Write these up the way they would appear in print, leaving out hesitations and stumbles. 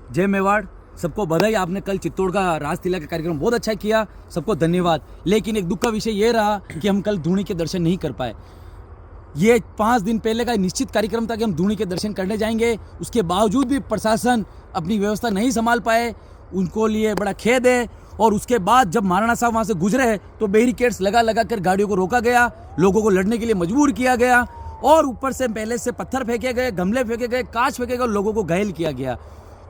जय मेवाड़। सबको बधाई, आपने कल चित्तौड़ का राज तिलक का कार्यक्रम बहुत अच्छा किया, सबको धन्यवाद। लेकिन एक दुख का विषय ये रहा कि हम कल धूणी के दर्शन नहीं कर पाए। ये 5 दिन पहले का निश्चित कार्यक्रम था कि हम धूणी के दर्शन करने जाएंगे, उसके बावजूद भी प्रशासन अपनी व्यवस्था नहीं संभाल पाए, उनको लिए बड़ा खेद है। और उसके बाद जब महाराणा साहब वहाँ से गुजरे तो बैरिकेड्स लगा लगा कर गाड़ियों को रोका गया, लोगों को लड़ने के लिए मजबूर किया गया और ऊपर से पहले से पत्थर फेंके गए, गमले फेंके गए, कांच फेंके गए, लोगों को घायल किया गया।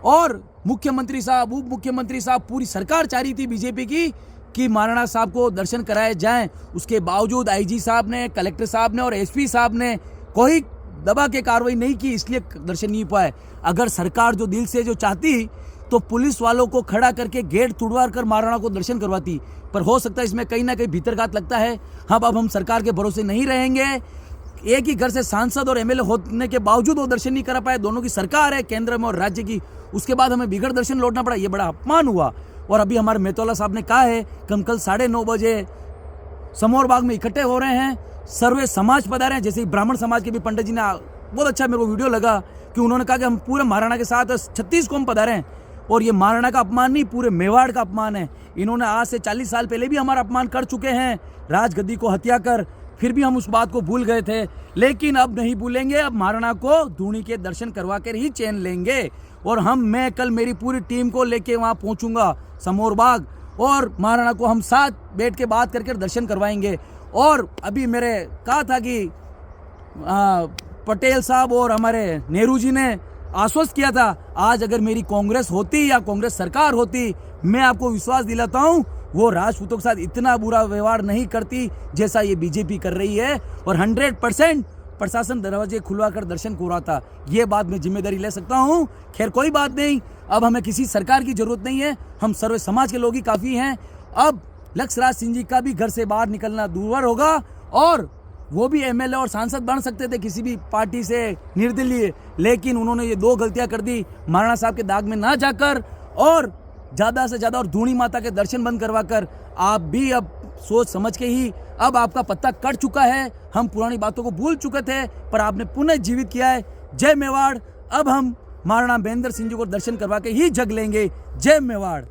और मुख्यमंत्री साहब, उप मुख्यमंत्री साहब, पूरी सरकार चाह रही थी बीजेपी की कि महाराणा साहब को दर्शन कराए जाएं। उसके बावजूद आईजी साहब ने, कलेक्टर साहब ने और एसपी साहब ने कोई दबा के कार्रवाई नहीं की, इसलिए दर्शन नहीं पाए। अगर सरकार जो दिल से जो चाहती तो पुलिस वालों को खड़ा करके गेट तुड़वा कर महाराणा को दर्शन करवाती, पर हो सकता है इसमें कहीं ना कहीं भीतरघात लगता है। अब हम सरकार के भरोसे नहीं रहेंगे। एक ही घर से सांसद और एमएलए होने के बावजूद वो दर्शन नहीं करा पाए। दोनों की सरकार है केंद्र में और राज्य की, उसके बाद हमें बिगड़ दर्शन लौटना पड़ा, ये बड़ा अपमान हुआ। और अभी हमारे मेहतौला साहब ने कहा है कि हम कल 9:30 बजे समोर बाग में इकट्ठे हो रहे हैं, सर्वे समाज पधारे हैं। जैसे ब्राह्मण समाज के भी पंडित जी ने, बहुत अच्छा मेरे को वीडियो लगा कि उन्होंने कहा कि हम पूरे महाराणा के साथ 36 कौम पधारे हैं। और ये महाराणा का अपमान नहीं, पूरे मेवाड़ का अपमान है। इन्होंने आज से 40 साल पहले भी हमारा अपमान कर चुके हैं, राजगद्दी को हत्या कर, फिर भी हम उस बात को भूल गए थे। लेकिन अब नहीं भूलेंगे, अब महाराणा को धूणी के दर्शन करवा कर ही चैन लेंगे। और मैं कल मेरी पूरी टीम को लेके वहाँ पहुँचूंगा समोर बाग, और महाराणा को हम साथ बैठ के बात करके दर्शन करवाएंगे। और अभी मेरे कहा था कि पटेल साहब और हमारे नेहरू जी ने आश्वस्त किया था, आज अगर मेरी कांग्रेस होती या कांग्रेस सरकार होती, मैं आपको विश्वास दिलाता हूं वो राजपूतों के साथ इतना बुरा व्यवहार नहीं करती जैसा ये बीजेपी कर रही है। और 100% प्रशासन दरवाजे खुलवा कर दर्शन करवाता, ये बात मैं जिम्मेदारी ले सकता हूं। खैर कोई बात नहीं, अब हमें किसी सरकार की जरूरत नहीं है, हम सर्व समाज के लोग ही काफ़ी हैं। अब लक्ष्यराज सिंह जी का भी घर से बाहर निकलना दूभर होगा, और वो भी एमएलए और सांसद बन सकते थे किसी भी पार्टी से निर्दलीय, लेकिन उन्होंने ये 2 गलतियां कर दी, महाराणा साहब के दाग में ना जाकर और ज़्यादा से ज़्यादा और धूणी माता के दर्शन बंद करवाकर। आप भी अब सोच समझ के ही, अब आपका पत्ता कट चुका है, हम पुरानी बातों को भूल चुके थे पर आपने पुनः जीवित किया है। जय मेवाड़। अब हम महाराणा महेंद्र सिंह जी को दर्शन करवा के ही जग लेंगे। जय मेवाड़।